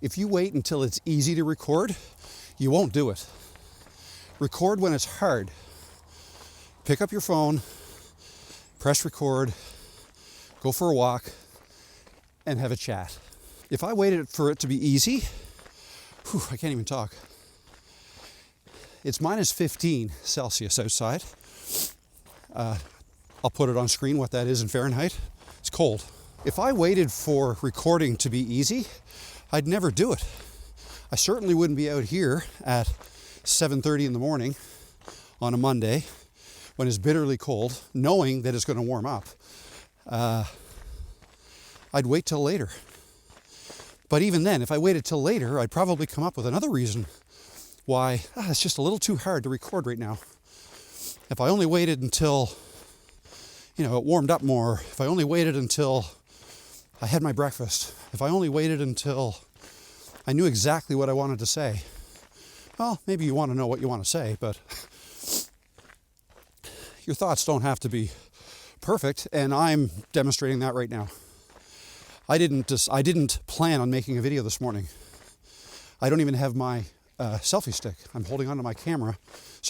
If you wait until it's easy to record, you won't do it. Record when it's hard. Pick up your phone, press record, go for a walk, and have a chat. If I waited for it to be easy, I can't even talk. It's minus 15 Celsius outside. I'll put it on screen what that is in Fahrenheit. It's cold. If I waited for recording to be easy, I'd never do it. I certainly wouldn't be out here at 7:30 in the morning on a Monday when it's bitterly cold, knowing that it's going to warm up. I'd wait till later. But even then, if I waited till later, I'd probably come up with another reason why it's just a little too hard to record right now. If I only waited until, it warmed up more, if I only waited until I had my breakfast, if I only waited until I knew exactly what I wanted to say. Well, maybe you want to know what you want to say, but your thoughts don't have to be perfect, and I'm demonstrating that right now. I didn't plan on making a video this morning. I don't even have my selfie stick. I'm holding onto my camera.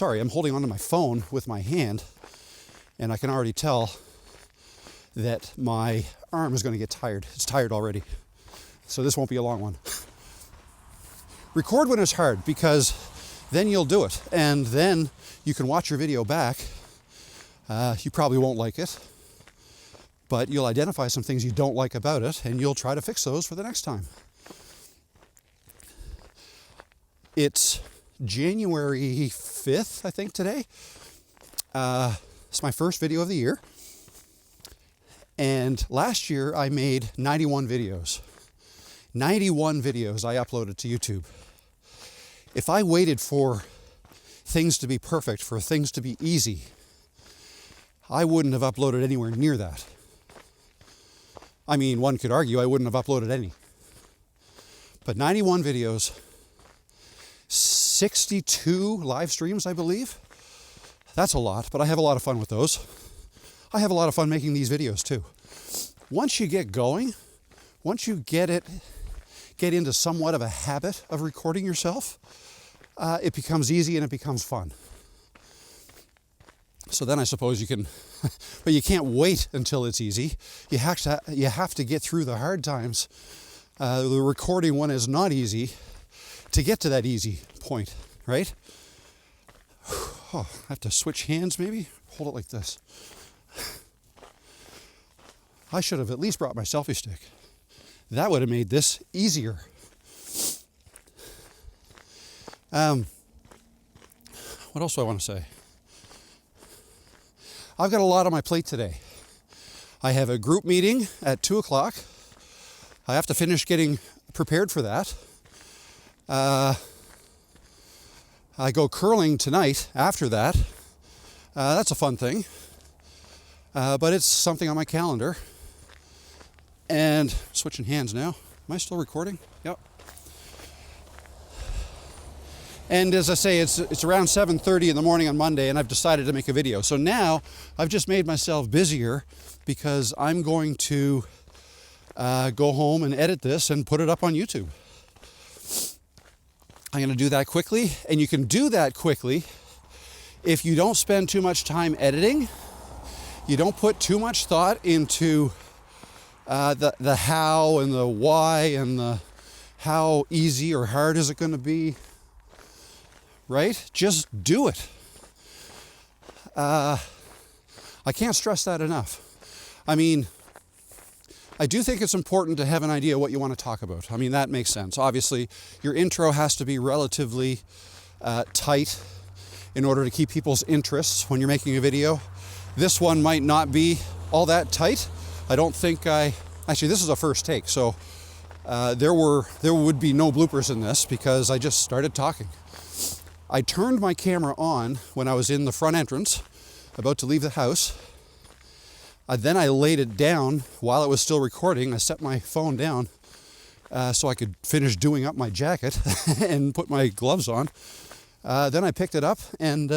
I'm holding onto my phone with my hand, and I can already tell that my arm is going to get tired. It's tired already. So this won't be a long one. Record when it's hard, because then you'll do it, and then you can watch your video back. You probably won't like it, but you'll identify some things you don't like about it, and you'll try to fix those for the next time. It's January 5th, I think, today. It's my first video of the year. And last year I made 91 videos. 91 videos I uploaded to YouTube. If I waited for things to be perfect, for things to be easy, I wouldn't have uploaded anywhere near that. I mean, one could argue I wouldn't have uploaded any. But 91 videos, 62 live streams, I believe. That's a lot, but I have a lot of fun with those. I have a lot of fun making these videos too. Once you get going, once you get into somewhat of a habit of recording yourself, it becomes easy and it becomes fun. So then I suppose you can, but you can't wait until it's easy. You have to get through the hard times, the recording when it's not easy, to get to that easy point, right? Oh, I have to switch hands maybe? Hold it like this. I should have at least brought my selfie stick. That would have made this easier. What else do I want to say? I've got a lot on my plate today. I have a group meeting at 2 o'clock. I have to finish getting prepared for that. I go curling tonight after that. That's a fun thing. But it's something on my calendar. And switching hands now. Am I still recording? Yep. And as I say, it's around 7:30 in the morning on Monday, and I've decided to make a video. So now I've just made myself busier because I'm going to go home and edit this and put it up on YouTube. I'm going to do that quickly, and you can do that quickly if you don't spend too much time editing. You don't put too much thought into the how and the why and the how easy or hard is it going to be. Right? Just do it. I can't stress that enough. I mean, I do think it's important to have an idea what you want to talk about. I mean, that makes sense. Obviously, your intro has to be relatively tight in order to keep people's interests when you're making a video. This one might not be all that tight. I don't think actually, this is a first take, so there would be no bloopers in this because I just started talking. I turned my camera on when I was in the front entrance, about to leave the house. Then I laid it down while it was still recording. I set my phone down so I could finish doing up my jacket and put my gloves on. Then I picked it up and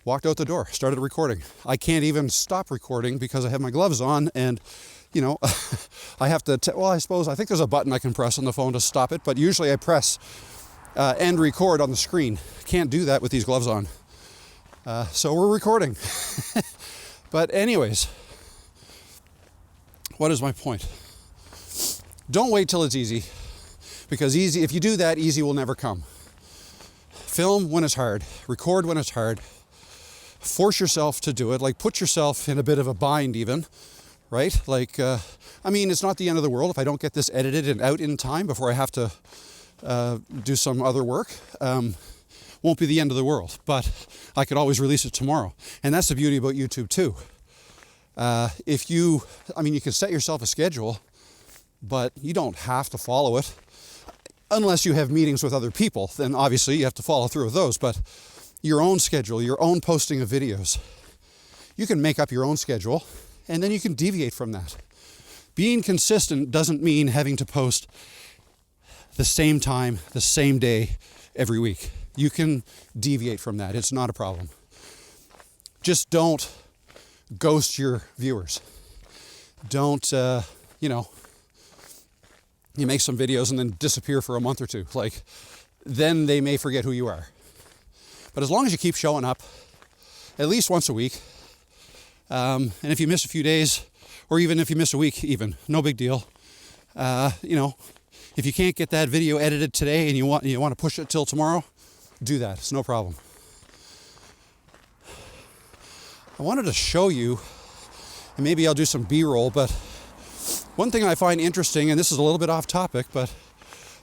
walked out the door, started recording. I can't even stop recording because I have my gloves on, and you know, I have to, well, I think there's a button I can press on the phone to stop it, but usually I press end record on the screen. Can't do that with these gloves on. So we're recording. But anyways, what is my point? Don't wait till it's easy, because if you do that, easy will never come. Film when it's hard, record when it's hard, force yourself to do it, like put yourself in a bit of a bind even, right? Like, I mean, it's not the end of the world if I don't get this edited and out in time before I have to do some other work. Won't be the end of the world, but I could always release it tomorrow. And that's the beauty about YouTube too. You can set yourself a schedule, but you don't have to follow it. Unless you have meetings with other people, then obviously you have to follow through with those. But your own schedule, your own posting of videos, you can make up your own schedule and then you can deviate from that. Being consistent doesn't mean having to post the same time, the same day, every week. You can deviate from that. It's not a problem. Just don't ghost your viewers. Don't, you make some videos and then disappear for a month or two. Like, then they may forget who you are. But as long as you keep showing up, at least once a week, and if you miss a few days, or even if you miss a week even, no big deal. If you can't get that video edited today and you want to push it till tomorrow, do that. It's no problem. I wanted to show you, and maybe I'll do some B-roll, but one thing I find interesting, and this is a little bit off topic, but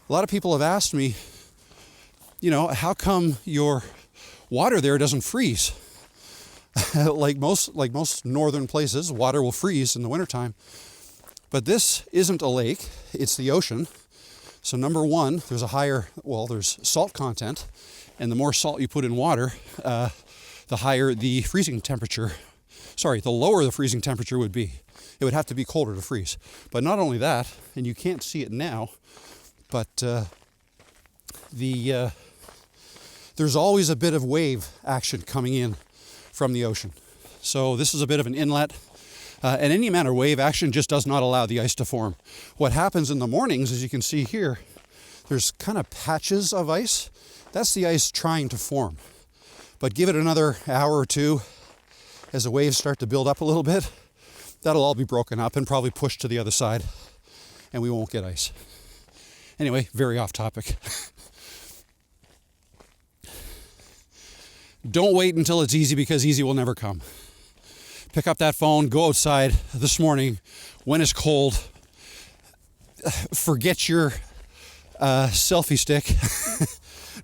a lot of people have asked me, how come your water there doesn't freeze? like most northern places, water will freeze in the wintertime. But this isn't a lake, it's the ocean. So number one, there's salt content, and the more salt you put in water, the higher the freezing temperature, the lower the freezing temperature would be. It would have to be colder to freeze. But not only that, and you can't see it now, but there's always a bit of wave action coming in from the ocean. So this is a bit of an inlet, and any amount of wave action just does not allow the ice to form. What happens in the mornings, as you can see here, there's kind of patches of ice. That's the ice trying to form. But give it another hour or two as the waves start to build up a little bit. That'll all be broken up and probably pushed to the other side, and we won't get ice. Anyway, very off topic. Don't wait until it's easy, because easy will never come. Pick up that phone, go outside this morning when it's cold. Forget your selfie stick.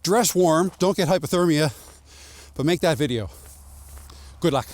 Dress warm, don't get hypothermia, but make that video. Good luck.